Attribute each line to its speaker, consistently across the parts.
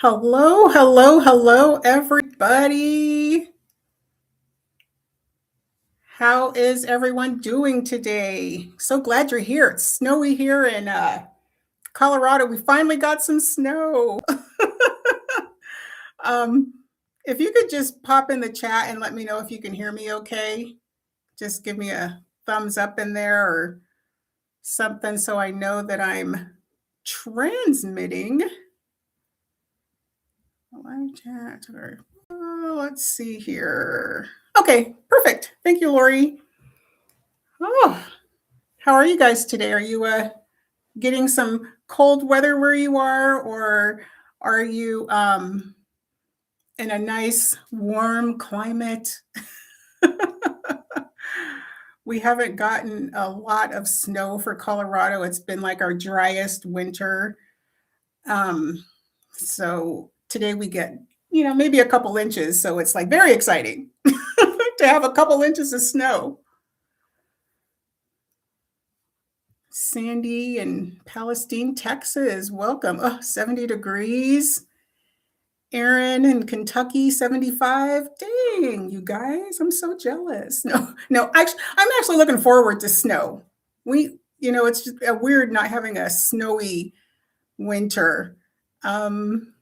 Speaker 1: Hello, hello, hello, everybody. How is everyone doing today? So glad you're here. It's snowy here in Colorado. We finally got some snow. um, if you could just pop in the chat and let me know if you can hear me okay. Just give me a thumbs up in there or something so I know that I'm transmitting. Live chat. Let's see here. Okay, perfect. Thank you, Lori. Oh, how are you guys today? Are you getting some cold weather where you are, or are you in a nice warm climate? We haven't gotten a lot of snow for Colorado. It's been like our driest winter. Um, so today we get, maybe a couple inches. So it's like very exciting to have a couple inches of snow. Sandy in Palestine, Texas. Welcome. Oh, 70 degrees. Aaron in Kentucky, 75. Dang, you guys, I'm so jealous. No, actually, I'm actually looking forward to snow. It's just weird not having a snowy winter. Um,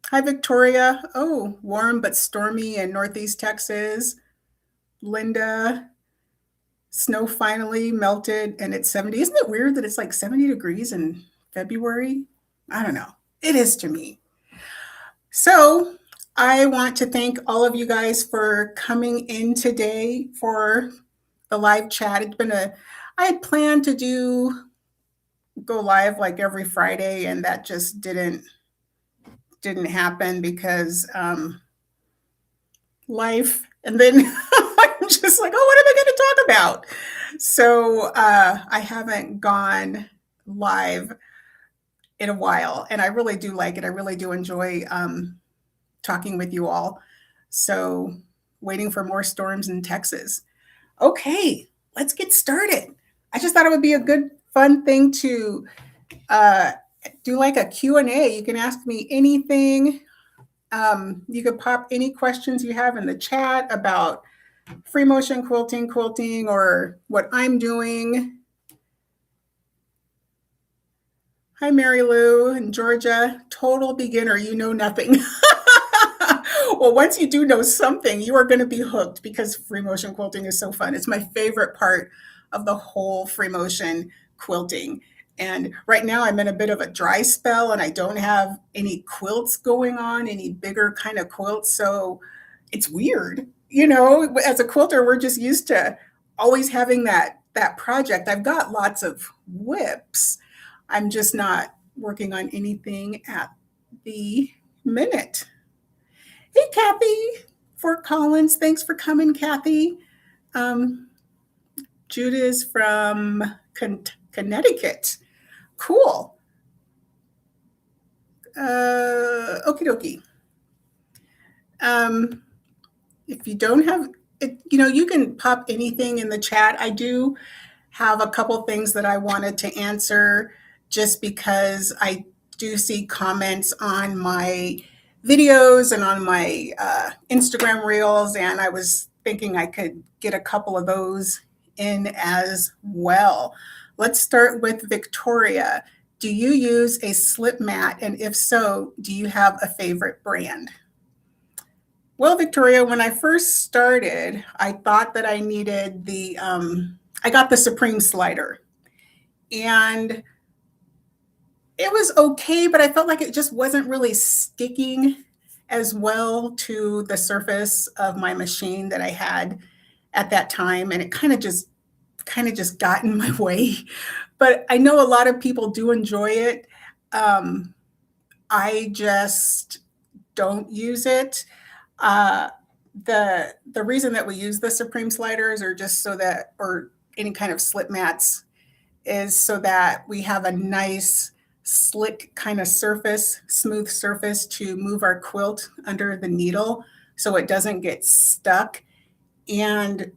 Speaker 1: Hi, Victoria. Oh, warm but stormy in Northeast Texas. Linda, snow finally melted and it's 70. Isn't it weird that it's like 70 degrees in February? I don't know. It is to me. So I want to thank all of you guys for coming in today for the live chat. I had planned to go live like every Friday, and that just didn't happen because life. And then I'm just like, oh, what am I going to talk about? So I haven't gone live in a while, and I really do like it. I really do enjoy talking with you all. So waiting for more storms in Texas. Okay, let's get started. I just thought it would be a good, fun thing to uh, do like a Q&A. You can ask me anything. You can pop any questions you have in the chat about free motion quilting, or what I'm doing. Hi, Mary Lou in Georgia. Total beginner, you know nothing. Well, once you do know something, you are going to be hooked because free motion quilting is so fun. It's my favorite part of the whole free motion quilting. And right now I'm in a bit of a dry spell and I don't have any quilts going on, any bigger kind of quilts. So it's weird. As a quilter, we're just used to always having that project. I've got lots of whips. I'm just not working on anything at the minute. Hey, Kathy, Fort Collins. Thanks for coming, Kathy. Um, Judah is from Connecticut. Cool. Okie dokie. If you don't have it, you can pop anything in the chat. I do have a couple things that I wanted to answer just because I do see comments on my videos and on my Instagram reels, and I was thinking I could get a couple of those in as well. Let's start with Victoria. Do you use a slip mat? And if so, do you have a favorite brand? Well, Victoria, when I first started, I thought that I needed I got the Supreme slider. And it was okay, but I felt like it just wasn't really sticking as well to the surface of my machine that I had at that time. And it kind of just got in my way. But I know a lot of people do enjoy it. I just don't use it. Uh, the reason that we use the Supreme sliders or just so that, or any kind of slip mats, is so that we have a nice slick kind of surface, smooth surface to move our quilt under the needle so it doesn't get stuck. And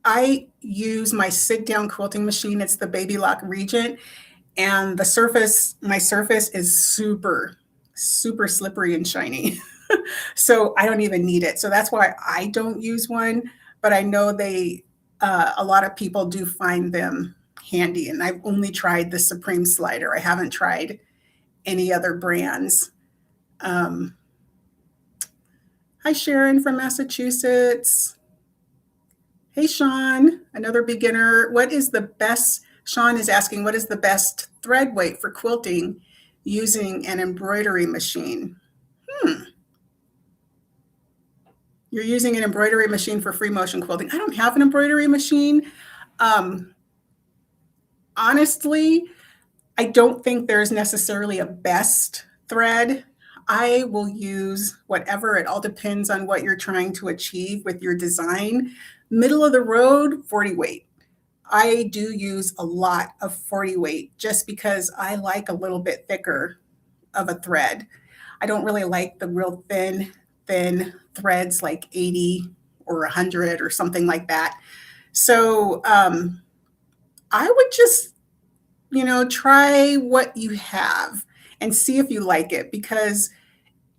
Speaker 1: I use my sit down quilting machine. It's the Baby Lock Regent. and my surface is super, super slippery and shiny. So I don't even need it. So that's why I don't use one. But I know a lot of people do find them handy. And I've only tried the Supreme Slider. I haven't tried any other brands. Um, Hi, Sharon from Massachusetts. Hey, Sean, another beginner. Sean is asking, what is the best thread weight for quilting using an embroidery machine? Hmm. You're using an embroidery machine for free motion quilting. I don't have an embroidery machine. Um, Honestly, I don't think there's necessarily a best thread. I will use whatever. It all depends on what you're trying to achieve with your design. Middle of the road, 40 weight. I do use a lot of 40 weight just because I like a little bit thicker of a thread. I don't really like the real thin threads like 80 or 100 or something like that. So I would just, try what you have and see if you like it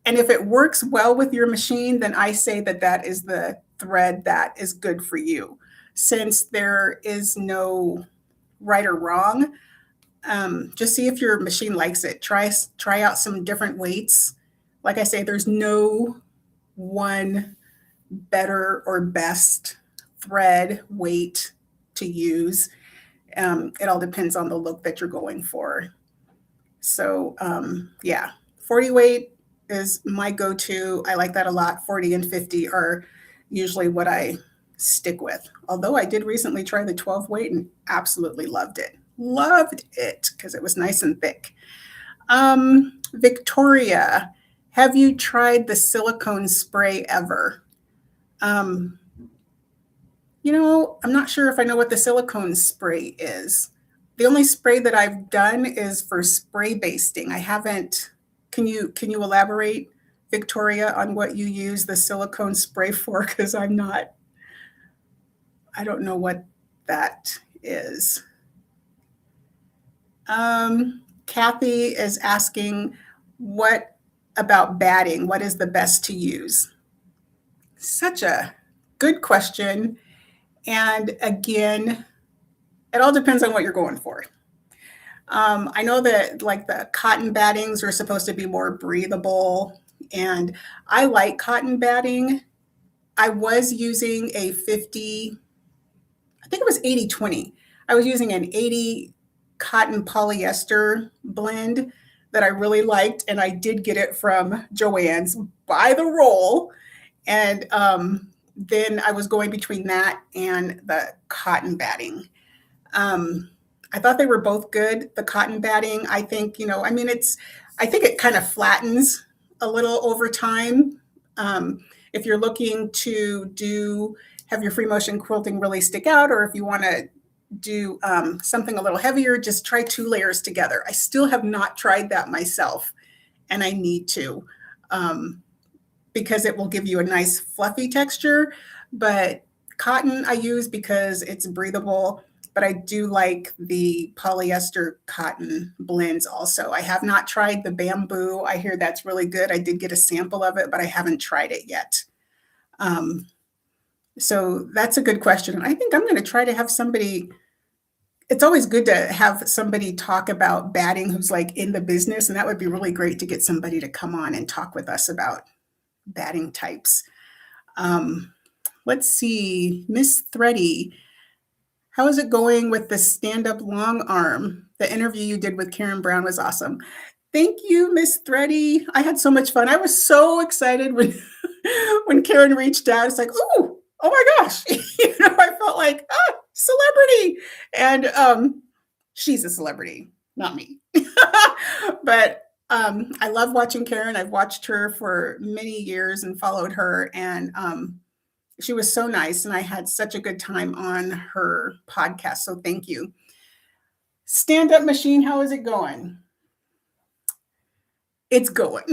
Speaker 1: and if it works well with your machine, then I say that that is the thread that is good for you. Since there is no right or wrong, just see if your machine likes it. Try out some different weights. Like I say, there's no one better or best thread weight to use. It all depends on the look that you're going for. So yeah, 40 weight is my go-to. I like that a lot. 40 and 50 are usually what I stick with. Although I did recently try the 12 weight and absolutely loved it. Loved it because it was nice and thick. Victoria, have you tried the silicone spray ever? Um, I'm not sure if I know what the silicone spray is. The only spray that I've done is for spray basting. I haven't. Can you elaborate, Victoria, on what you use the silicone spray for? Because I don't know what that is. Kathy is asking, what about batting? What is the best to use? Such a good question. And again, it all depends on what you're going for. I know that like the cotton battings are supposed to be more breathable, and I like cotton batting. I was using a 50, I think it was 80/20. I was using an 80 cotton polyester blend that I really liked, and I did get it from Joann's by the roll. And then I was going between that and the cotton batting. Um, I thought they were both good. The cotton batting, I think, I think it kind of flattens a little over time. If you're looking to have your free motion quilting really stick out, or if you want to do something a little heavier, just try 2 layers together. I still have not tried that myself, and I need to. Because it will give you a nice fluffy texture. But cotton I use because it's breathable, but I do like the polyester cotton blends also. I have not tried the bamboo. I hear that's really good. I did get a sample of it, but I haven't tried it yet. So that's a good question. I think I'm going to try to have somebody. It's always good to have somebody talk about batting who's like in the business, and that would be really great to get somebody to come on and talk with us about batting types. Um, let's see, Miss Thready, how is it going with the stand-up long arm? The interview you did with Karen Brown was awesome. Thank you, Miss Thready. I had so much fun. I was so excited when when Karen reached out. It's like, ooh, oh my gosh. I felt like, celebrity. And she's a celebrity, not me. But I love watching Karen. I've watched her for many years and followed her, and she was so nice, and I had such a good time on her podcast. So thank you. Stand up machine, how is it going? It's going.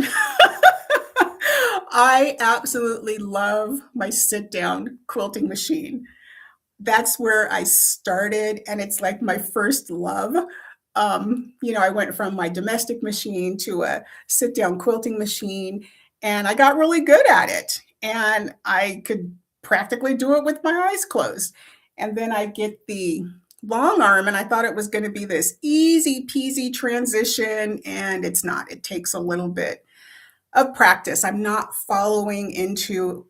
Speaker 1: I absolutely love my sit down quilting machine. That's where I started, and it's like my first love. I went from my domestic machine to a sit down quilting machine, and I got really good at it. And I could practically do it with my eyes closed. And then I get the long arm, and I thought it was going to be this easy peasy transition, and it's not. It takes a little bit of practice. I'm not following into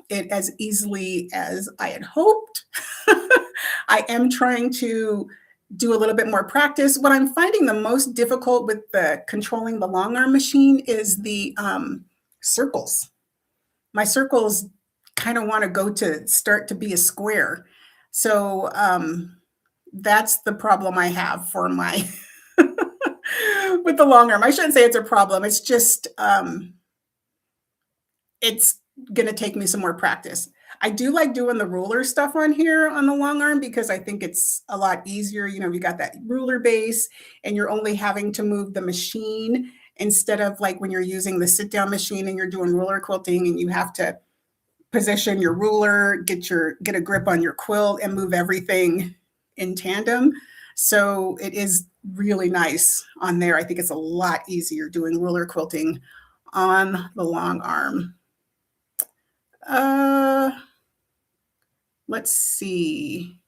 Speaker 1: it as easily as I had hoped. I am trying to do a little bit more practice. What I'm finding the most difficult with the controlling the long arm machine is the circles. My circles kind of want to go to start to be a square. So that's the problem I have for my with the long arm. I shouldn't say it's a problem. It's just it's going to take me some more practice. I do like doing the ruler stuff on here on the long arm because I think it's a lot easier. You got that ruler base and you're only having to move the machine instead of like when you're using the sit down machine and you're doing ruler quilting and you have to position your ruler, get a grip on your quilt and move everything in tandem. So it is really nice on there. I think it's a lot easier doing ruler quilting on the long arm. Let's see.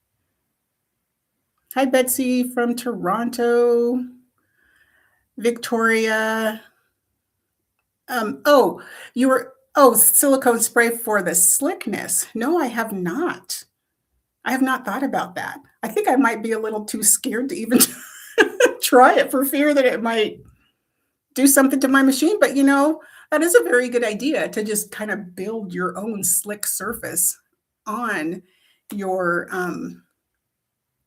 Speaker 1: Hi, Betsy from Toronto. Victoria. Silicone spray for the slickness. No, I have not. I have not thought about that. I think I might be a little too scared to even try it for fear that it might do something to my machine. But that is a very good idea to just kind of build your own slick surface on your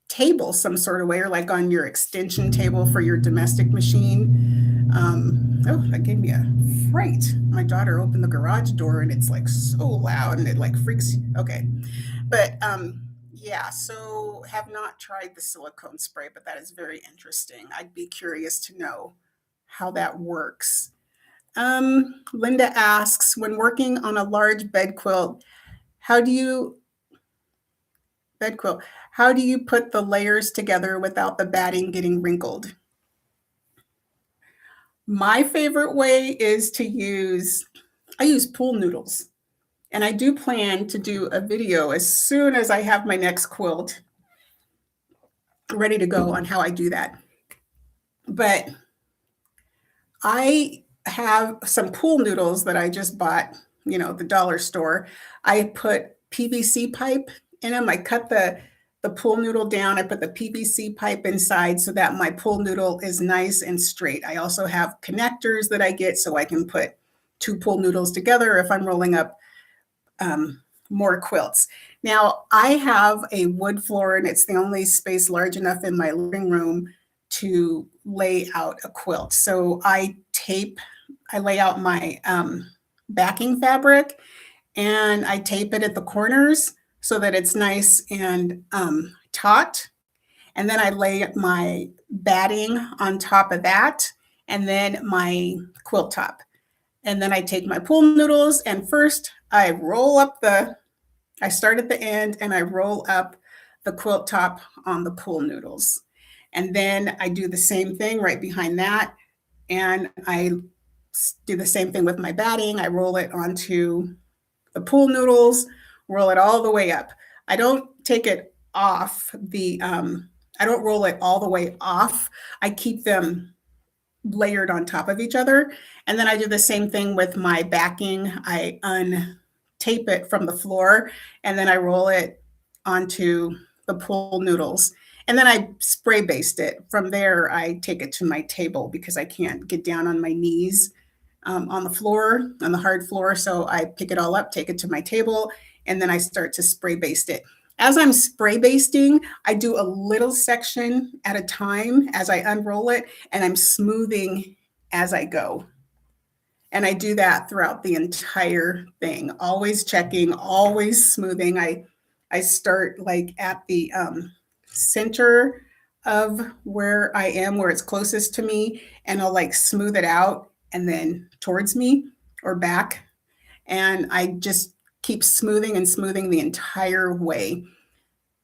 Speaker 1: table some sort of way, or like on your extension table for your domestic machine. That gave me a fright. My daughter opened the garage door and it's like so loud and it like freaks. Okay. But yeah, so have not tried the silicone spray, but that is very interesting. I'd be curious to know how that works. Linda asks, when working on a large bed quilt, how do you put the layers together without the batting getting wrinkled? My favorite way is I use pool noodles. And I do plan to do a video as soon as I have my next quilt ready to go on how I do that. But I have some pool noodles that I just bought, the dollar store. I put PVC pipe in them. I cut the pool noodle down. I put the PVC pipe inside so that my pool noodle is nice and straight. I also have connectors that I get so I can put two pool noodles together if I'm rolling up more quilts. Now, I have a wood floor and it's the only space large enough in my living room to lay out a quilt. So I lay out my backing fabric and I tape it at the corners so that it's nice and taut. And then I lay my batting on top of that and then my quilt top. And then I take my pool noodles and first I start at the end and I roll up the quilt top on the pool noodles. And then I do the same thing right behind that. And I do the same thing with my batting. I roll it onto the pool noodles, roll it all the way up. I don't take it off I don't roll it all the way off. I keep them layered on top of each other. And then I do the same thing with my backing. I untape it from the floor and then I roll it onto the pool noodles. And then I spray baste it. From there, I take it to my table because I can't get down on my knees on the floor, on the hard floor. So I pick it all up, take it to my table, and then I start to spray baste it. As I'm spray basting, I do a little section at a time as I unroll it, and I'm smoothing as I go. And I do that throughout the entire thing, always checking, always smoothing. I start like at the center of where I am, where it's closest to me, and I'll like smooth it out and then towards me or back. And I just keep smoothing and smoothing the entire way.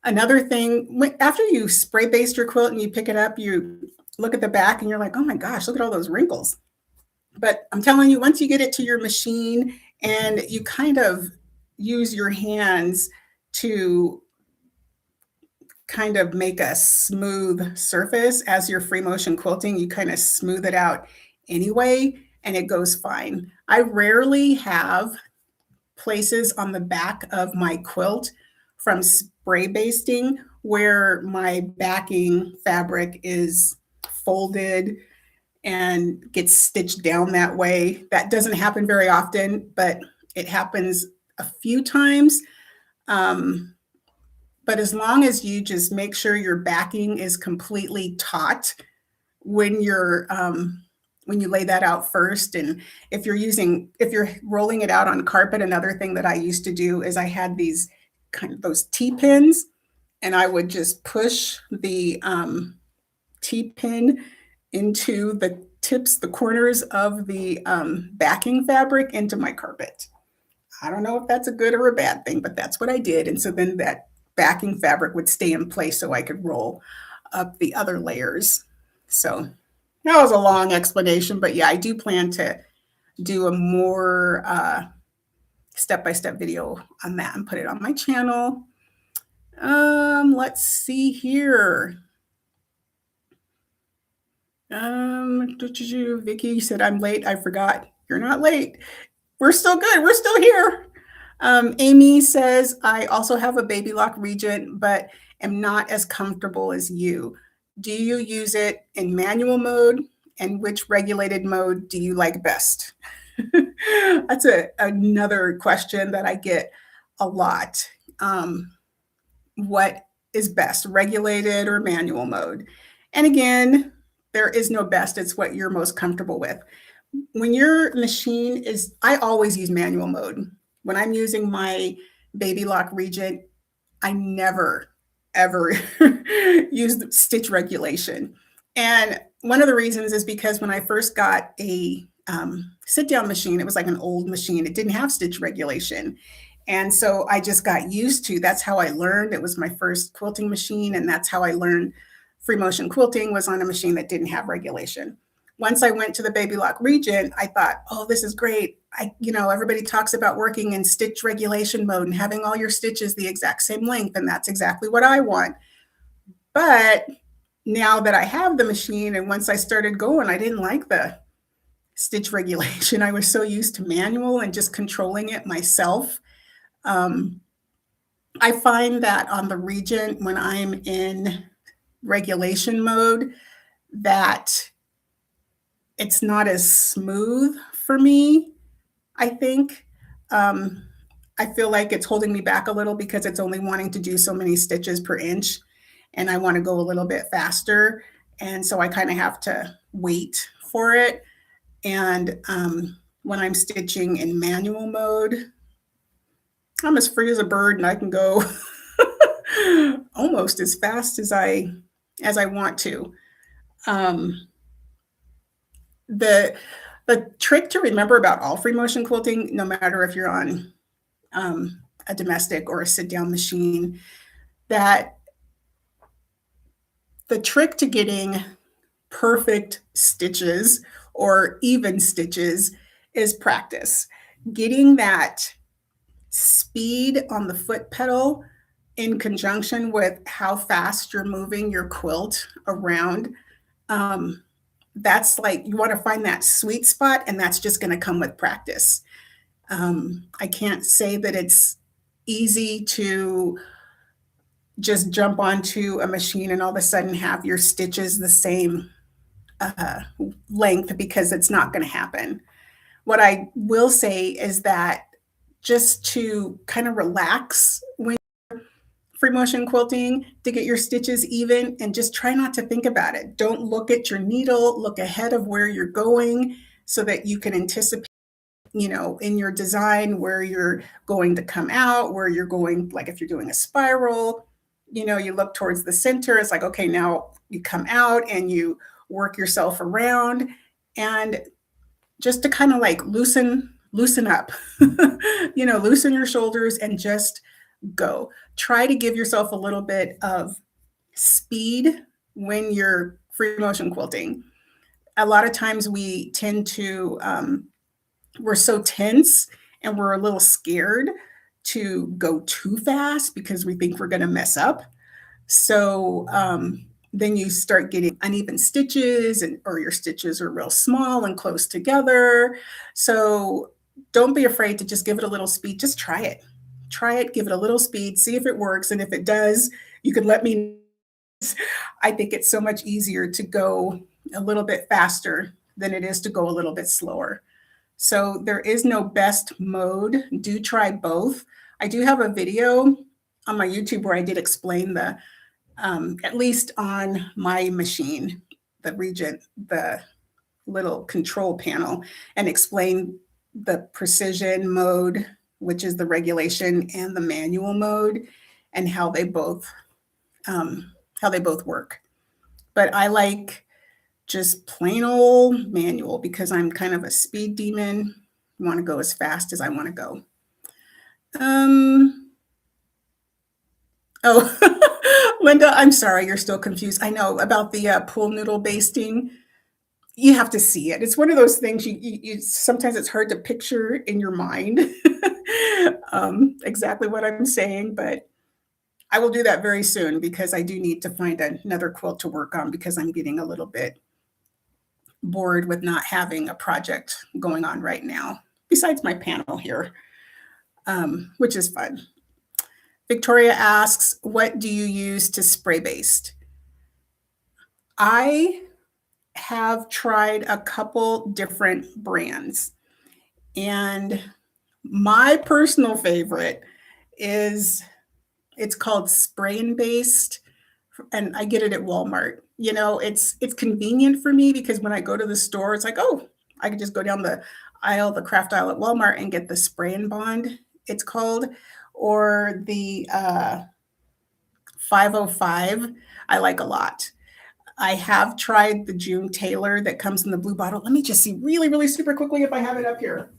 Speaker 1: Another thing, after you spray baste your quilt and you pick it up, you look at the back and you're like, oh my gosh, look at all those wrinkles. But I'm telling you, once you get it to your machine and you kind of use your hands to kind of make a smooth surface as you're free motion quilting, you kind of smooth it out anyway, and it goes fine. I rarely have places on the back of my quilt from spray basting where my backing fabric is folded and gets stitched down that way. That doesn't happen very often, but it happens a few times. But as long as you just make sure your backing is completely taut when you lay that out first, and if you're rolling it out on carpet, another thing that I used to do is I had these kind of those T-pins, and I would just push the T-pin into the tips, the corners of the backing fabric into my carpet. I don't know if that's a good or a bad thing, but that's what I did. And so then that backing fabric would stay in place so I could roll up the other layers. So that was a long explanation, but yeah, I do plan to do a more step-by-step video on that and put it on my channel. Let's see here. Vicky said, I'm late. I forgot. You're not late. We're still good. We're still here. Amy says, I also have a baby lock Regent, but am not as comfortable as you. Do you use it in manual mode? And which regulated mode do you like best? That's another question that I get a lot. What is best, regulated or manual mode? And again, there is no best. It's what you're most comfortable with. When your machine is, I always use manual mode. When I'm using my baby lock Regent, I never, ever use the stitch regulation. And one of the reasons is because when I first got a sit-down machine, it was like an old machine. It didn't have stitch regulation. And so I just got used to, that's how I learned. It was my first quilting machine, and that's how I learned free motion quilting, was on a machine that didn't have regulation. Once I went to the baby lock Regent, I thought, oh, this is great. Everybody talks about working in stitch regulation mode and having all your stitches the exact same length, and that's exactly what I want. But now that I have the machine, and once I started going, I didn't like the stitch regulation. I was so used to manual and just controlling it myself. I find that on the Regent, when I'm in regulation mode, that it's not as smooth for me, I think. I feel like it's holding me back a little because it's only wanting to do so many stitches per inch, and I want to go a little bit faster. And so I kind of have to wait for it. And when I'm stitching in manual mode, I'm as free as a bird, and I can go almost as fast as I want to. The trick to remember about all free motion quilting, no matter if you're on a domestic or a sit-down machine, that the trick to getting perfect stitches or even stitches is practice. Getting that speed on the foot pedal in conjunction with how fast you're moving your quilt around, that's like, you want to find that sweet spot, and that's just going to come with practice. I can't say that it's easy to just jump onto a machine and all of a sudden have your stitches the same length, because it's not going to happen. What I will say is that just to kind of relax when free motion quilting, to get your stitches even, and just try not to think about it. Don't look at your needle, look ahead of where you're going so that you can anticipate, in your design where you're going to come out, where you're going, like if you're doing a spiral, you look towards the center. It's like, okay, now you come out and you work yourself around, and just to kind of like loosen up, loosen your shoulders and just go. Try to give yourself a little bit of speed when you're free motion quilting. A lot of times we tend to, we're so tense and we're a little scared to go too fast because we think we're going to mess up. So then you start getting uneven stitches, and or your stitches are real small and close together. So don't be afraid to just give it a little speed. Just try it. Try it, give it a little speed, see if it works. And if it does, you could let me know. I think it's so much easier to go a little bit faster than it is to go a little bit slower. So there is no best mode. Do try both. I do have a video on my YouTube where I did explain the, at least on my machine, the Regent, the little control panel, and explain the precision mode, which is the regulation, and the manual mode, and how they both work. But I like just plain old manual because I'm kind of a speed demon. I want to go as fast as I want to go. Oh, Linda, I'm sorry, you're still confused. I know about the pool noodle basting. You have to see it. It's one of those things you sometimes it's hard to picture in your mind exactly what I'm saying, but I will do that very soon because I do need to find another quilt to work on because I'm getting a little bit bored with not having a project going on right now, besides my panel here, which is fun. Victoria asks, what do you use to spray baste? I have tried a couple different brands, and my personal favorite is, it's called Spray and Baste, and I get it at Walmart. You know, it's convenient for me because when I go to the store, it's like, oh, I can just go down the aisle, the craft aisle at Walmart, and get the Spray and Bond, it's called, or the 505. I like a lot. I have tried the June Taylor that comes in the blue bottle. Let me just see really, really super quickly if I have it up here.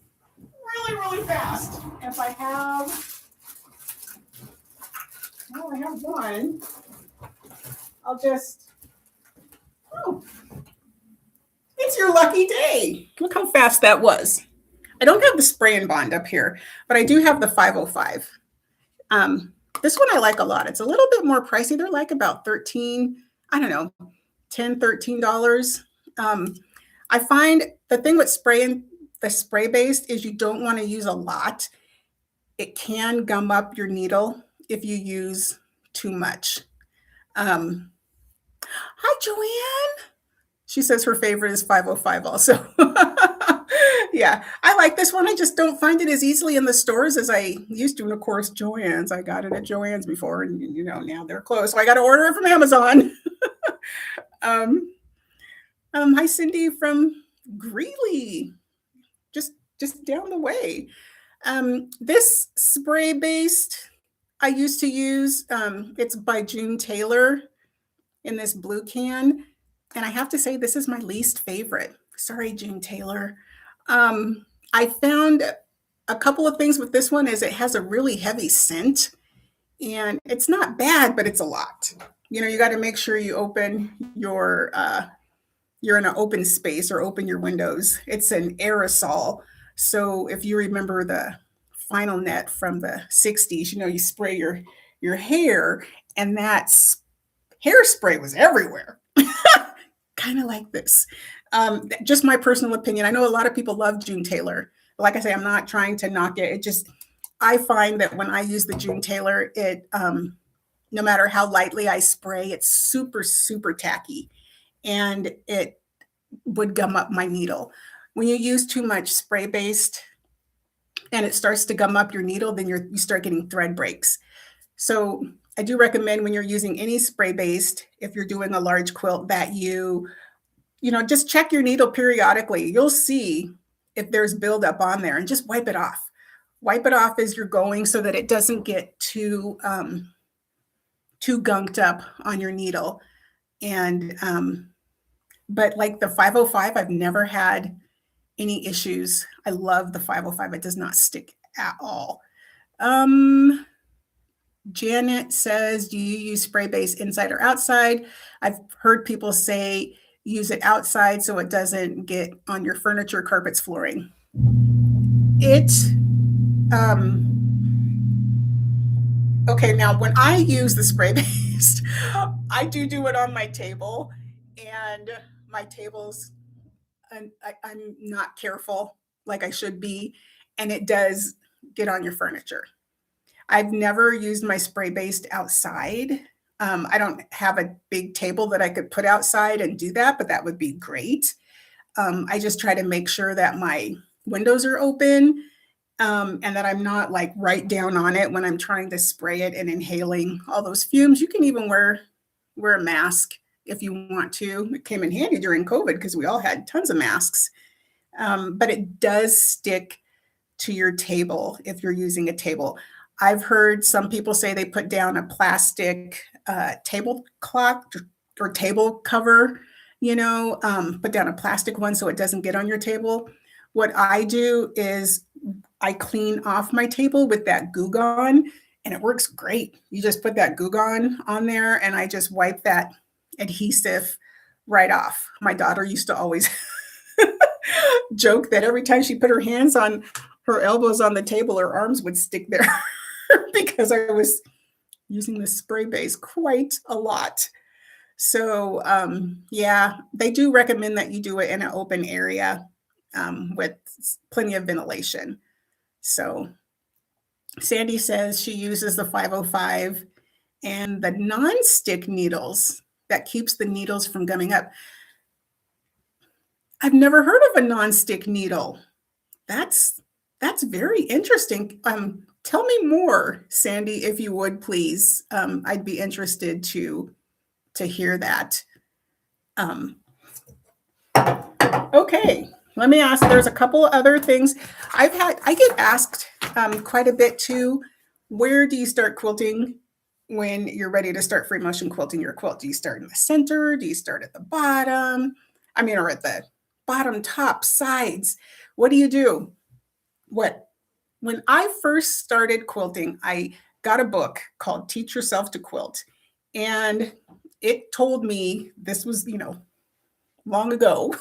Speaker 1: Really, really fast. If I have, well, I have one. I'll just, oh, it's your lucky day. Look how fast that was. I don't have the Spray and Bond up here, but I do have the 505. This one I like a lot. It's a little bit more pricey. They're like about 13, I don't know, $10, $13. I find the thing with the spray based is you don't want to use a lot. It can gum up your needle if you use too much. Hi, Joanne. She says her favorite is 505 also. Yeah, I like this one. I just don't find it as easily in the stores as I used to. And of course, Joann's. I got it at Joann's before, and now they're closed. So I got to order it from Amazon. Hi, Cindy from Greeley, just down the way. This spray based I used to use. It's by June Taylor in this blue can, and I have to say this is my least favorite. Sorry, June Taylor. I found a couple of things with this one is it has a really heavy scent, and it's not bad, but it's a lot. You got to make sure you open your you're in an open space or open your windows. It's an aerosol. So if you remember the Final Net from the 60s, you spray your hair, and that hairspray was everywhere. Kind of like this. Just my personal opinion. I know a lot of people love June Taylor. Like I say, I'm not trying to knock it. I find that when I use the June Taylor, no matter how lightly I spray, it's super, super tacky, and it would gum up my needle. When you use too much spray based and it starts to gum up your needle, then you start getting thread breaks. So I do recommend when you're using any spray based, if you're doing a large quilt, that you just check your needle periodically. You'll see if there's buildup on there, and just wipe it off. Wipe it off as you're going so that it doesn't get too gunked up on your needle. And but like the 505, I've never had any issues. I love the 505. It does not stick at all. Janet says, do you use spray base inside or outside? I've heard people say use it outside so it doesn't get on your furniture, carpets, flooring. It, okay, now when I use the spray base, I do it on my table, and my tables, I'm not careful like I should be, and it does get on your furniture. I've never used my spray based outside. I don't have a big table that I could put outside and do that, but that would be great. I just try to make sure that my windows are open, and that I'm not like right down on it when I'm trying to spray it and inhaling all those fumes. You can even wear a mask if you want to. It came in handy during COVID because we all had tons of masks. But it does stick to your table if you're using a table. I've heard some people say they put down a plastic tablecloth or table cover, put down a plastic one so it doesn't get on your table. What I do is I clean off my table with that Goo Gone, and it works great. You just put that Goo Gone on there, and I just wipe that adhesive right off. My daughter used to always joke that every time she put her hands on her elbows on the table, her arms would stick there because I was using the spray base quite a lot. So, yeah, they do recommend that you do it in an open area with plenty of ventilation. So, Sandy says she uses the 505 and the non-stick needles that keeps the needles from gumming up. I've never heard of a non-stick needle. That's very interesting. Tell me more, Sandy, if you would, please. I'd be interested to hear that. Okay, let me ask. There's a couple other things I get asked quite a bit too. Where do you start quilting when you're ready to start free motion quilting your quilt? Do you start in the center? Do you start at the bottom? Or at the bottom, top, sides? What do you do? When I first started quilting, I got a book called Teach Yourself to Quilt. And it told me, this was, long ago,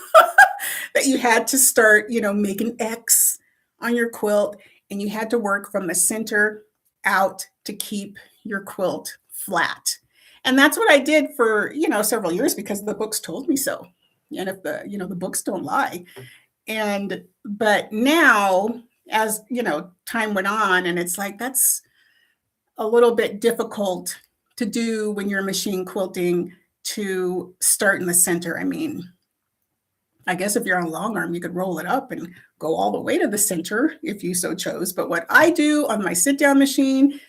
Speaker 1: that you had to start, make an X on your quilt, and you had to work from the center out to keep your quilt flat. And that's what I did for, several years because the books told me so. And if the books don't lie. But now, as time went on, and it's like that's a little bit difficult to do when you're machine quilting, to start in the center. I guess if you're on longarm, you could roll it up and go all the way to the center if you so chose. But what I do on my sit down machine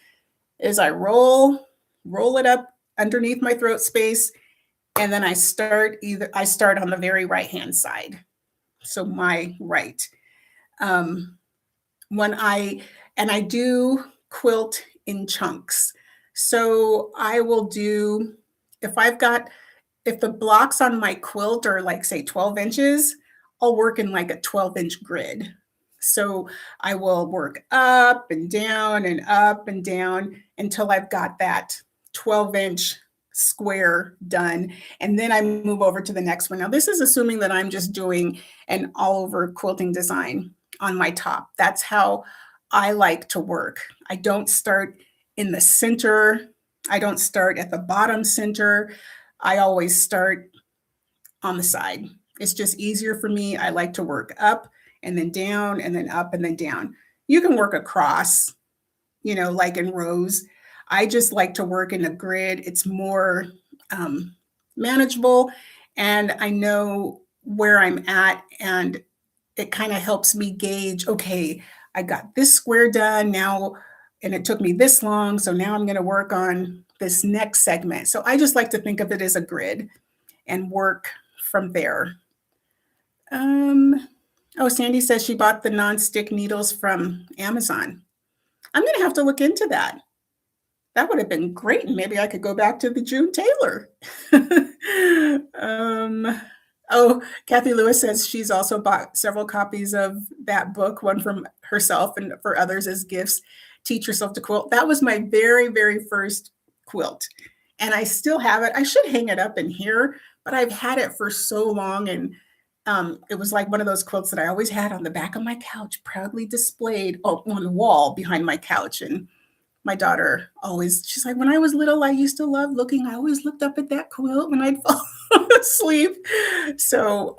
Speaker 1: is I roll it up underneath my throat space, and then I start on the very right hand side. So my right. I do quilt in chunks. So I will do, if the blocks on my quilt are like, say, 12 inches, I'll work in like a 12-inch grid. So I will work up and down and up and down until I've got that 12-inch square done. And then I move over to the next one. Now, this is assuming that I'm just doing an all over quilting design on my top. That's how I like to work. I don't start in the center. I don't start at the bottom center. I always start on the side. It's just easier for me. I like to work up and then down and then up and then down. You can work across, like in rows. I just like to work in a grid. It's more manageable, and I know where I'm at, and it kind of helps me gauge, okay, I got this square done now, and it took me this long, so now I'm going to work on this next segment. So I just like to think of it as a grid and work from there. Sandy says she bought the non-stick needles from Amazon. I'm going to have to look into that. That would have been great. Maybe I could go back to the June Taylor. Kathy Lewis says she's also bought several copies of that book, one from herself and for others as gifts. Teach Yourself to Quilt. That was my very, very first quilt. And I still have it. I should hang it up in here, but I've had it for so long. And it was like one of those quilts that I always had on the back of my couch, proudly displayed on the wall behind my couch. And my daughter always, she's like, when I was little, I used to love looking. I always looked up at that quilt when I'd fall asleep. So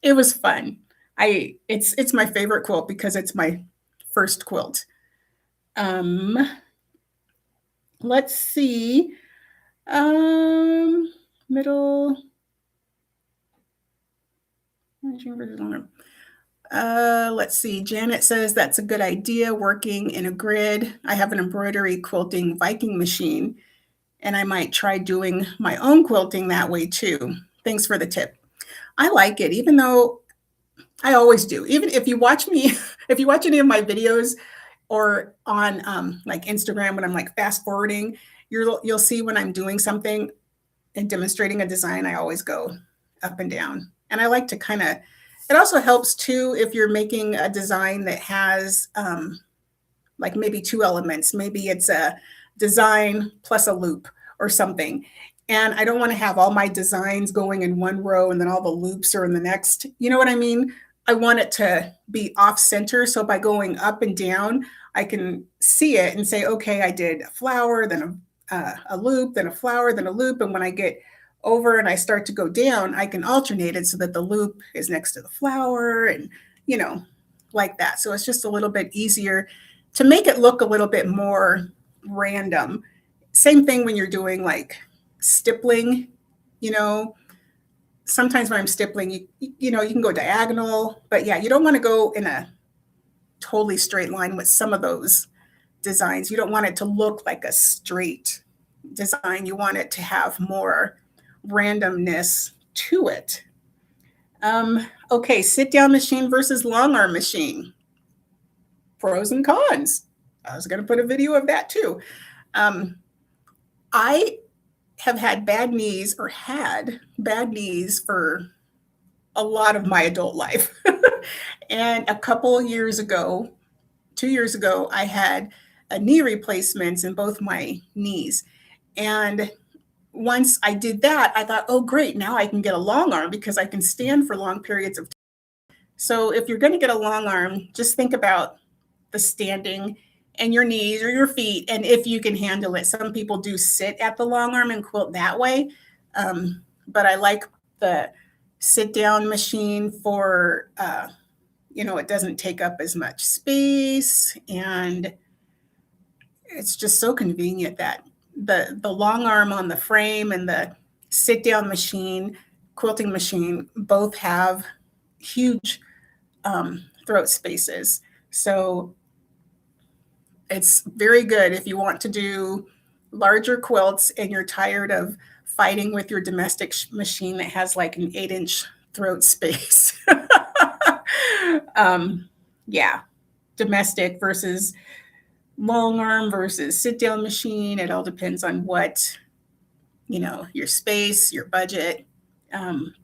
Speaker 1: it was fun. It's my favorite quilt because it's my first quilt. Let's see. Middle. Let's see. Janet says that's a good idea, working in a grid. I have an embroidery quilting Viking machine, and I might try doing my own quilting that way too. Thanks for the tip. I like it, even though I always do. Even if you watch me, if you watch any of my videos or on like Instagram when I'm like fast forwarding, you'll see when I'm doing something and demonstrating a design, I always go up and down. And I like to kind of, it also helps too if you're making a design that has like maybe two elements. Maybe it's a design plus a loop or something. And I don't want to have all my designs going in one row and then all the loops are in the next. You know what I mean? I want it to be off center. So by going up and down, I can see it and say, okay, I did a flower, then a loop, then a flower, then a loop. And when I get over and I start to go down, I can alternate it so that the loop is next to the flower and, you know, like that. So it's just a little bit easier to make it look a little bit more random. Same thing when you're doing like stippling, you know, sometimes when I'm stippling, you know, you can go diagonal, but yeah, you don't want to go in a totally straight line with some of those designs. You don't want it to look like a straight design. You want it to have more randomness to it. Okay, sit down machine versus long arm machine. Pros and cons. I was going to put a video of that too. I have had bad knees or had bad knees for a lot of my adult life. And a couple years ago, 2 years ago, I had a knee replacements in both my knees. And once I did that, I thought, oh, great, now I can get a long arm because I can stand for long periods of time. So if you're going to get a long arm, just think about the standing and your knees or your feet, and if you can handle it. Some people do sit at the long arm and quilt that way. But I like the sit down machine for, you know, it doesn't take up as much space, and it's just so convenient that the long arm on the frame and the sit down machine, quilting machine, both have huge throat spaces. So it's very good if you want to do larger quilts and you're tired of fighting with your domestic machine that has like an 8-inch throat space. Yeah, domestic versus long arm versus sit down machine. It all depends on what, you know, your space, your budget,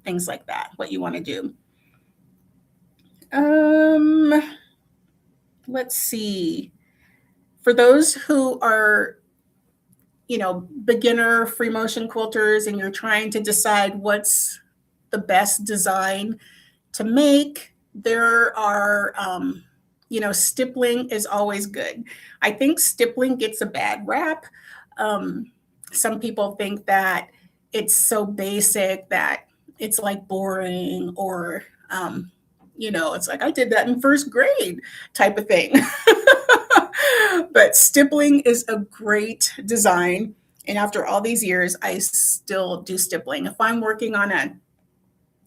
Speaker 1: things like that, what you want to do. Let's see. For those who are, you know, beginner free motion quilters and you're trying to decide what's the best design to make, there are, you know, stippling is always good. I think stippling gets a bad rap. Some people think that it's so basic that it's like boring, or, you know, it's like I did that in first grade type of thing. But stippling is a great design. And after all these years, I still do stippling. If I'm working on a,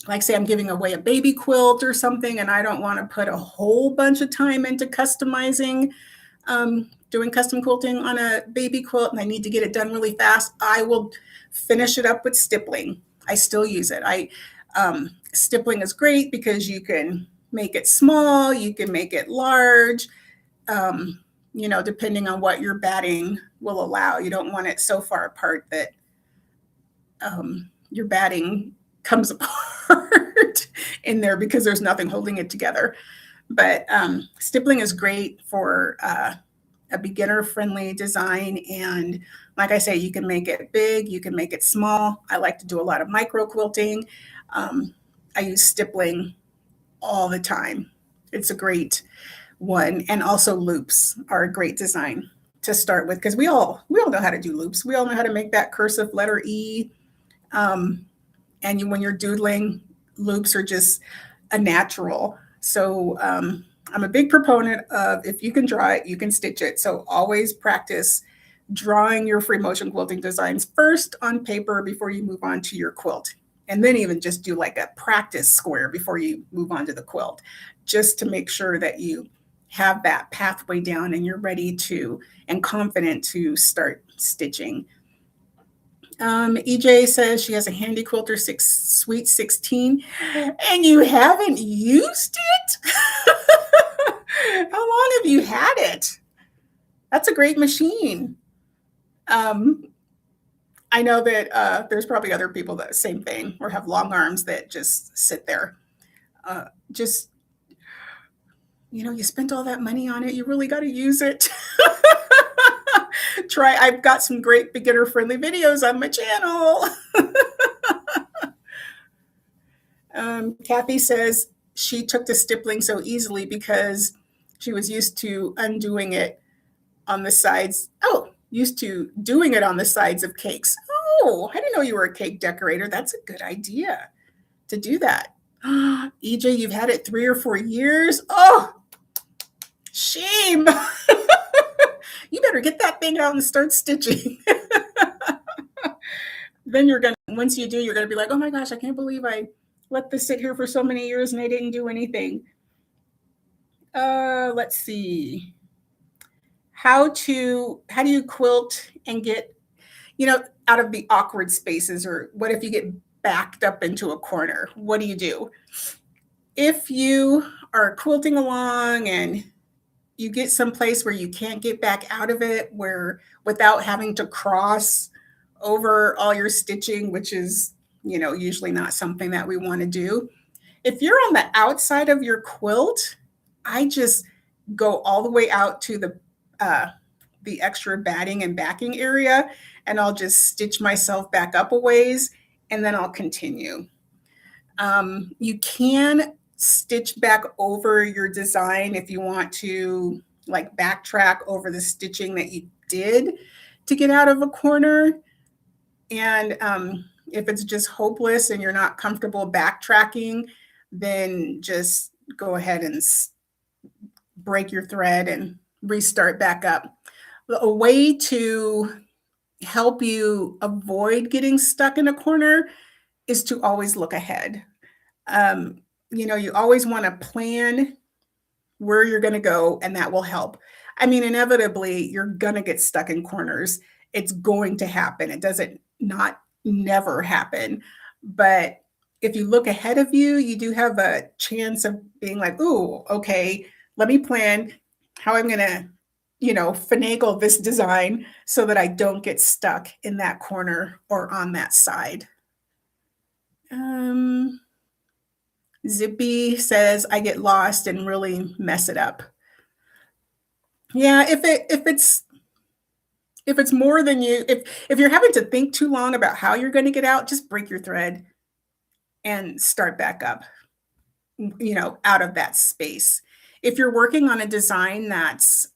Speaker 1: like say I'm giving away a baby quilt or something, and I don't want to put a whole bunch of time into customizing, doing custom quilting on a baby quilt, and I need to get it done really fast, I will finish it up with stippling. I still use it. Stippling is great because you can make it small, you can make it large, you know, depending on what your batting will allow. You don't want it so far apart that your batting comes apart in there because there's nothing holding it together. But stippling is great for a beginner-friendly design. And like I say, you can make it big, you can make it small. I like to do a lot of micro quilting. I use stippling all the time. It's a great one. And also loops are a great design to start with, because we all know how to do loops. We all know how to make that cursive letter E. Um, when you're doodling, loops are just a natural. So I'm a big proponent of, if you can draw it, you can stitch it. So always practice drawing your free motion quilting designs first on paper before you move on to your quilt. And then even just do like a practice square before you move on to the quilt, just to make sure that you have that pathway down and you're ready to and confident to start stitching. EJ says she has a handy quilter Sweet 16 and you haven't used it? How long have you had it? That's a great machine. I know that there's probably other people that same thing, or have long arms that just sit there. Just, you spent all that money on it. You really got to use it. I've got some great beginner friendly videos on my channel. Kathy says she took to stippling so easily because she was used to undoing it on the sides. Oh, used to doing it on the sides of cakes. Oh, I didn't know you were a cake decorator. That's a good idea to do that. EJ, you've had it 3 or 4 years. Oh, shame. You better get that thing out and start stitching. Then once you do, you're going to be like, oh my gosh, I can't believe I let this sit here for so many years and I didn't do anything. Let's see. How do you quilt and get, out of the awkward spaces? Or what if you get backed up into a corner? What do you do? If you are quilting along and you get someplace where you can't get back out of it, without having to cross over all your stitching, which is, usually not something that we want to do. If you're on the outside of your quilt, I just go all the way out to the extra batting and backing area, and I'll just stitch myself back up a ways, and then I'll continue. You can stitch back over your design if you want to, like, backtrack over the stitching that you did to get out of a corner. And if it's just hopeless and you're not comfortable backtracking, then just go ahead and break your thread and restart back up. A way to help you avoid getting stuck in a corner is to always look ahead. You always want to plan where you're going to go, and that will help. I mean, inevitably, you're going to get stuck in corners. It's going to happen. It doesn't not never happen. But if you look ahead of you, you do have a chance of being like, ooh, okay, let me plan how I'm going to, finagle this design so that I don't get stuck in that corner or on that side. Zippy says I get lost and really mess it up. Yeah, if it's more than you, if you're having to think too long about how you're going to get out, just break your thread and start back up, out of that space. If you're working on a design that's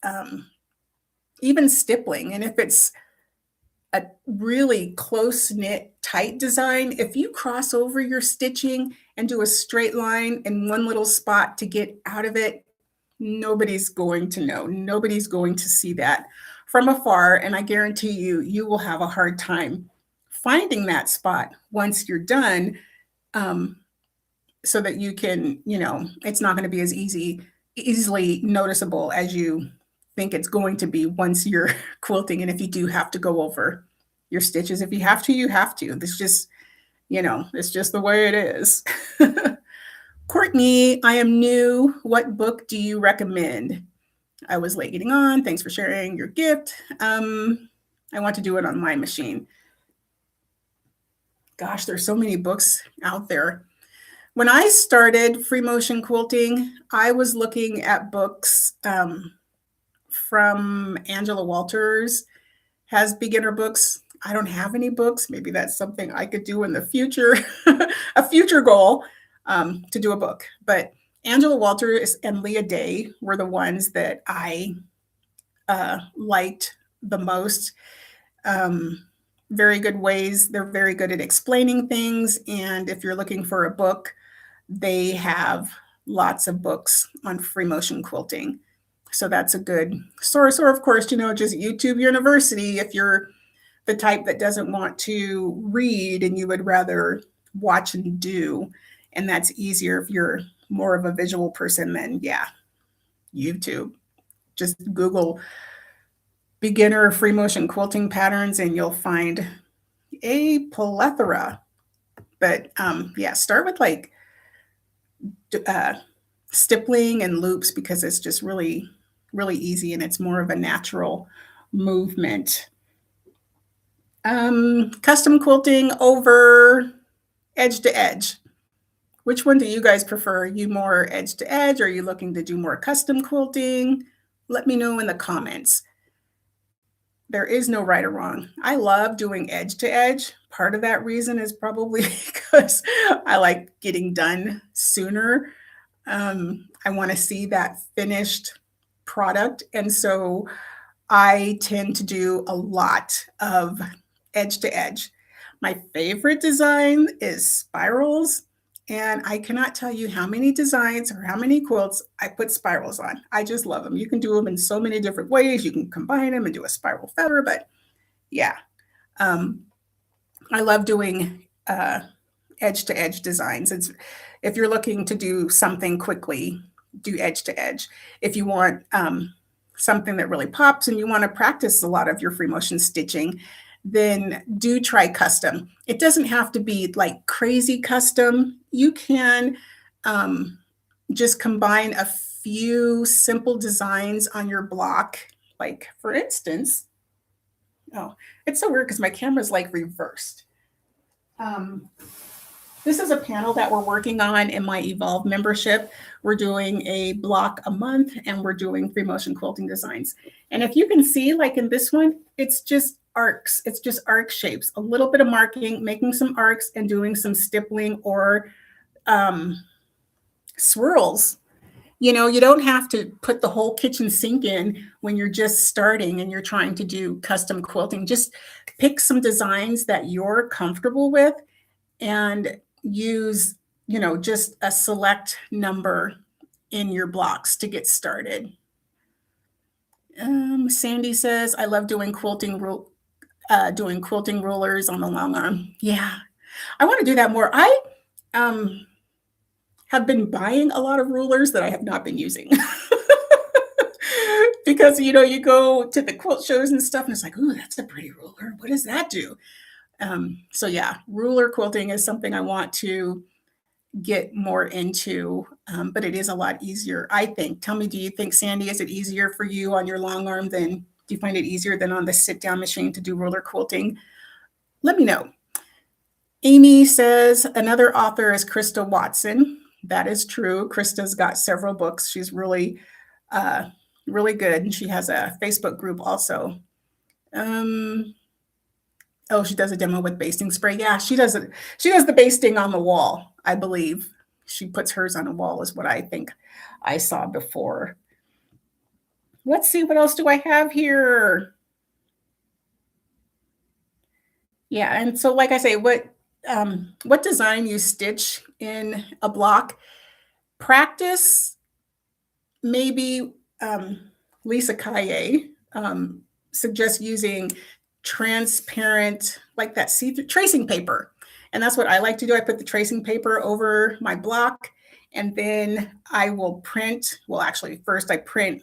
Speaker 1: even stippling, and if it's a really close-knit, tight design, if you cross over your stitching and do a straight line in one little spot to get out of it, nobody's going to know. Nobody's going to see that from afar, and I guarantee you will have a hard time finding that spot once you're done, so that you can, it's not going to be as easily noticeable as you think it's going to be once you're quilting. And if you do have to go over your stitches, if you have to, you have to. It's just, it's just the way it is. Courtney, I am new. What book do you recommend? I was late getting on. Thanks for sharing your gift. I want to do it on my machine. Gosh, there's so many books out there. When I started free motion quilting, I was looking at books from Angela Walters has beginner books. I don't have any books. Maybe that's something I could do in the future, a future goal, to do a book. But Angela Walters and Leah Day were the ones that I liked the most. Um, Very good ways. They're very good at explaining things. And if you're looking for a book, they have lots of books on free motion quilting. So that's a good source. Or, of course, just YouTube University if you're the type that doesn't want to read and you would rather watch and do. And that's easier if you're more of a visual person, then yeah, YouTube. Just Google beginner free motion quilting patterns and you'll find a plethora. But yeah, start with like uh, stippling and loops because it's just really, really easy and it's more of a natural movement. Custom quilting over edge to edge. Which one do you guys prefer? Are you more edge to edge? Or are you looking to do more custom quilting? Let me know in the comments. There is no right or wrong. I love doing edge to edge. Part of that reason is probably because I like getting done sooner. I want to see that finished product. And so I tend to do a lot of edge to edge. My favorite design is spirals. And I cannot tell you how many designs or how many quilts I put spirals on. I just love them. You can do them in so many different ways. You can combine them and do a spiral feather, but yeah. I love doing edge to edge designs. If you're looking to do something quickly, do edge to edge. If you want something that really pops and you want to practice a lot of your free motion stitching, then do try custom. It doesn't have to be like crazy custom. You can just combine a few simple designs on your block. Like for instance, oh, it's so weird because my camera's like reversed. This is a panel that we're working on in my Evolve membership. We're doing a block a month and we're doing free motion quilting designs. And if you can see, like in this one, it's just arcs. It's just arc shapes, a little bit of marking, making some arcs and doing some stippling or swirls. You don't have to put the whole kitchen sink in when you're just starting and you're trying to do custom quilting. Just pick some designs that you're comfortable with and use, just a select number in your blocks to get started. Sandy says, I love doing quilting rulers on the long arm. Yeah, I want to do that more. I have been buying a lot of rulers that I have not been using. Because, you go to the quilt shows and stuff and it's like, ooh, that's a pretty ruler. What does that do? So yeah, ruler quilting is something I want to get more into, but it is a lot easier, I think. Tell me, do you think, Sandy, is it easier for you on your long arm do you find it easier than on the sit down machine to do ruler quilting? Let me know. Amy says another author is Krista Watson. That is true. Krista's got several books. She's really, really good. And she has a Facebook group also. Oh, she does a demo with basting spray. Yeah, she does it. She does the basting on the wall, I believe. She puts hers on a wall is what I think I saw before. Let's see, what else do I have here? Yeah, and so like I say, what design you stitch in a block, practice maybe Lisa Kaye suggests using transparent, like that see-through tracing paper. And that's what I like to do. I put the tracing paper over my block and then I will print. Well, actually, first I print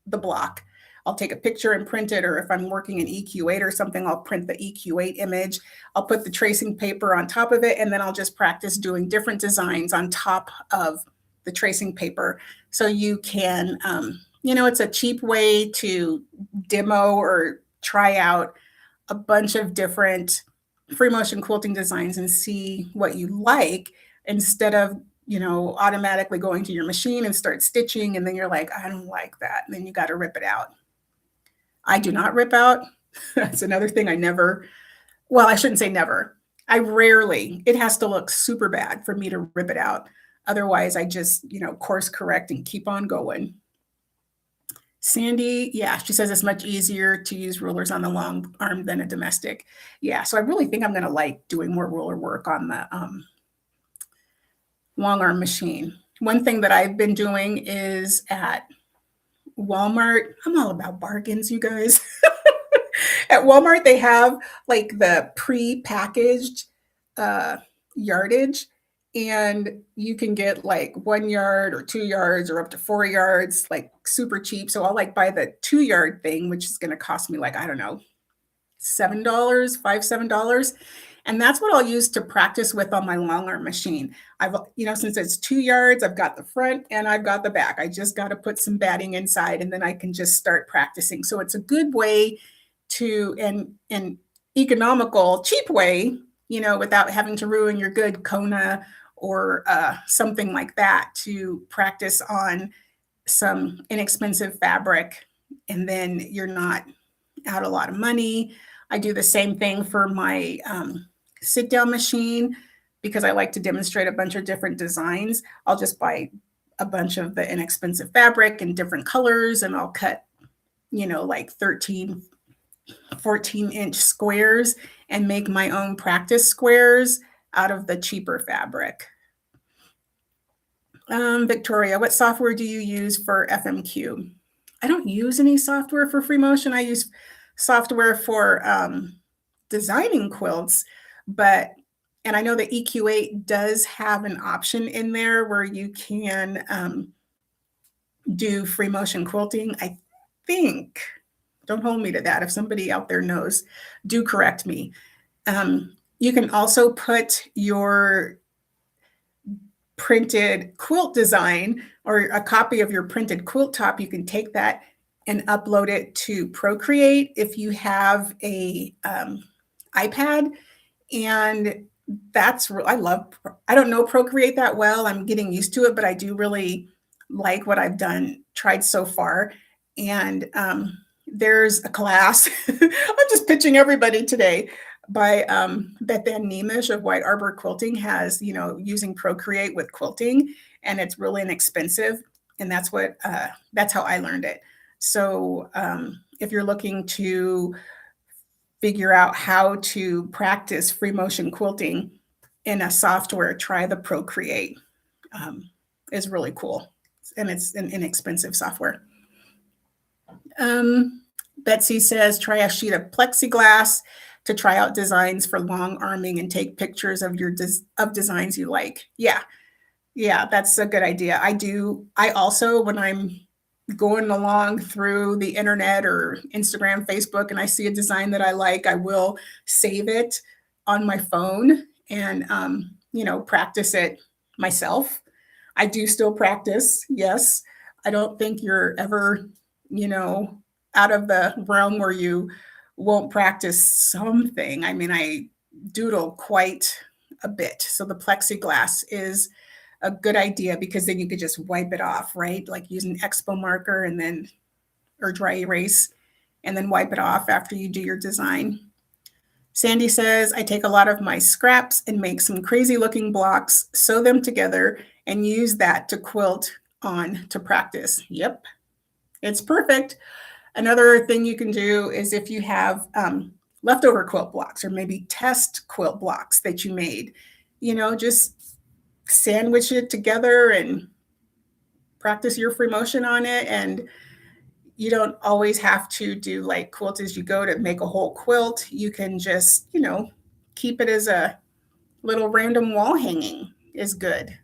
Speaker 1: the block. I'll take a picture and print it, or if I'm working in EQ8 or something, I'll print the EQ8 image. I'll put the tracing paper on top of it, and then I'll just practice doing different designs on top of the tracing paper. So you can, it's a cheap way to demo or try out a bunch of different free motion quilting designs and see what you like instead of automatically going to your machine and start stitching and then you're like, I don't like that, and then you got to rip it out. I do not rip out. That's another thing I never, well, I shouldn't say never. I rarely, it has to look super bad for me to rip it out. Otherwise, I just, course correct and keep on going. Sandy, yeah, she says it's much easier to use rulers on the long arm than a domestic. Yeah, so I really think I'm going to like doing more ruler work on the long arm machine. One thing that I've been doing is at Walmart. I'm all about bargains, you guys. At Walmart, they have like the pre-packaged uh, yardage, and you can get like 1 yard or 2 yards or up to 4 yards, like super cheap. So I'll like buy the 2 yard thing, which is going to cost me like, I don't know, $7, $7. And that's what I'll use to practice with on my long arm machine. I've, since it's 2 yards, I've got the front and I've got the back. I just got to put some batting inside and then I can just start practicing. So it's a good way to, and economical, cheap way, without having to ruin your good Kona or something like that, to practice on some inexpensive fabric. And then you're not out a lot of money. I do the same thing for my sit down machine because I like to demonstrate a bunch of different designs. I'll just buy a bunch of the inexpensive fabric in different colors and I'll cut, like 13, 14-inch squares and make my own practice squares out of the cheaper fabric. Victoria, what software do you use for FMQ? I don't use any software for free motion. I use software for designing quilts, and I know the EQ8 does have an option in there where you can do free motion quilting. I think, don't hold me to that. If somebody out there knows, do correct me. You can also put your printed quilt design or a copy of your printed quilt top. You can take that and upload it to Procreate if you have a iPad. And I don't know Procreate that well. I'm getting used to it, but I do really like what I've tried so far. And there's a class, I'm just pitching everybody today, by Beth Ann Nemish of White Arbor Quilting, has, using Procreate with quilting, and it's really inexpensive. And that's how I learned it. So if you're looking to figure out how to practice free motion quilting in a software, try the Procreate. It's really cool. And it's an inexpensive software. Betsy says, try a sheet of plexiglass to try out designs for long arming and take pictures of of designs you like. Yeah, that's a good idea. I also, when I'm going along through the internet or Instagram, Facebook, and I see a design that I like, I will save it on my phone and, practice it myself. I do still practice. Yes. I don't think you're ever, out of the realm where you won't practice something. I mean, I doodle quite a bit. So the plexiglass is a good idea because then you could just wipe it off, right? Like use an expo marker or dry erase, and then wipe it off after you do your design. Sandy says, I take a lot of my scraps and make some crazy looking blocks, sew them together, and use that to quilt on to practice. Yep, it's perfect. Another thing you can do is if you have leftover quilt blocks or maybe test quilt blocks that you made, just sandwich it together and practice your free motion on it. And you don't always have to do like quilt as you go to make a whole quilt. You can just, keep it as a little random wall hanging is good.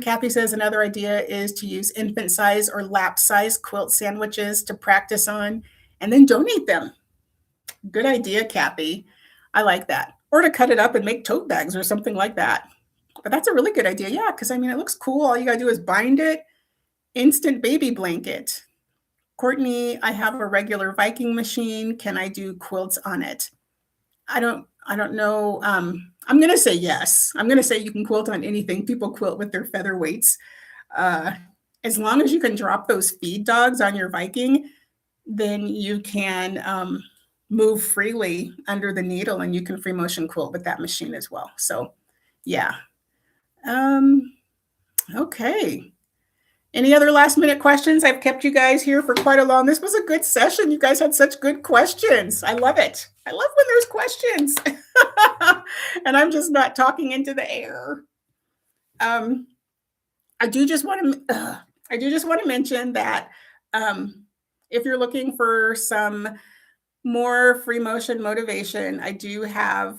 Speaker 1: Kathy says another idea is to use infant size or lap size quilt sandwiches to practice on and then donate them. Good idea, Kathy. I like that. Or to cut it up and make tote bags or something like that. But that's a really good idea. Yeah, because it looks cool. All you got to do is bind it. Instant baby blanket. Courtney, I have a regular Viking machine. Can I do quilts on it? I don't know. I'm going to say yes. I'm going to say you can quilt on anything. People quilt with their featherweights. As long as you can drop those feed dogs on your Viking, then you can move freely under the needle, and you can free motion quilt with that machine as well. So yeah. Okay. Any other last minute questions? I've kept you guys here for quite a long. This was a good session. You guys had such good questions. I love it. I love when there's questions. And I'm just not talking into the air. I do just want to mention that if you're looking for some more free motion motivation, I do have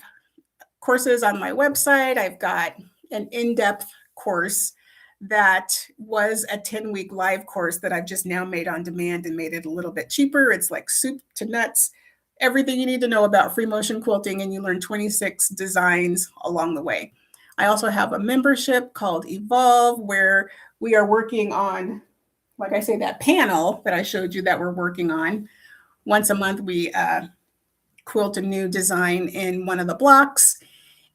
Speaker 1: courses on my website. I've got an in-depth course that was a 10-week live course that I've just now made on demand and made it a little bit cheaper. It's like soup to nuts, everything you need to know about free motion quilting, and you learn 26 designs along the way. I also have a membership called Evolve, where we are working on, like I say, that panel that I showed you that we're working on. Once a month, we quilt a new design in one of the blocks.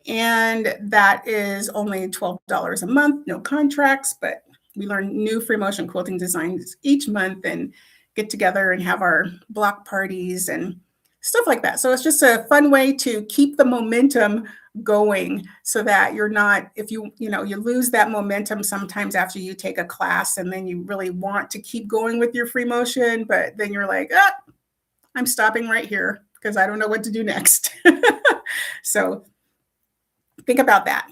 Speaker 1: And that is only $12 a month, no contracts, but we learn new free motion quilting designs each month and get together and have our block parties and stuff like that. So it's just a fun way to keep the momentum going, so that you're not, if you lose that momentum sometimes after you take a class, and then you really want to keep going with your free motion, but then you're like, I'm stopping right here because I don't know what to do next. So think about that.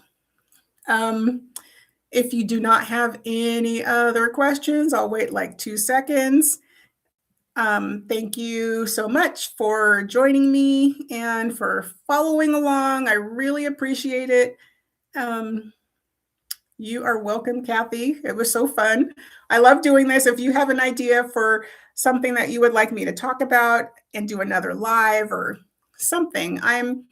Speaker 1: If you do not have any other questions, I'll wait like 2 seconds. Thank you so much for joining me and for following along. I really appreciate it. You are welcome, Kathy. It was so fun. I love doing this. If you have an idea for something that you would like me to talk about and do another live or something, I'm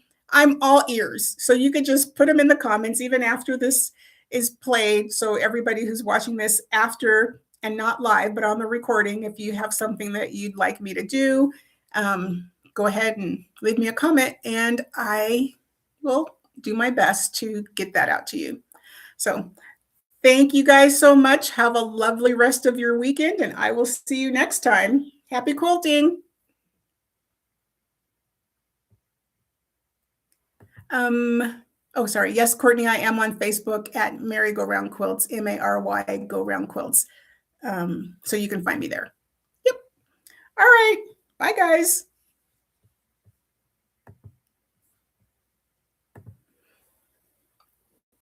Speaker 1: all ears. So you could just put them in the comments even after this is played. So everybody who's watching this after, and not live, but on the recording, if you have something that you'd like me to do, go ahead and leave me a comment, and I will do my best to get that out to you. So thank you guys so much. Have a lovely rest of your weekend, and I will see you next time. Happy quilting. Oh, sorry. Yes, Courtney, I am on Facebook at Mary Go Round Quilts, Mary Go Round Quilts. So you can find me there. Yep. All right. Bye, guys.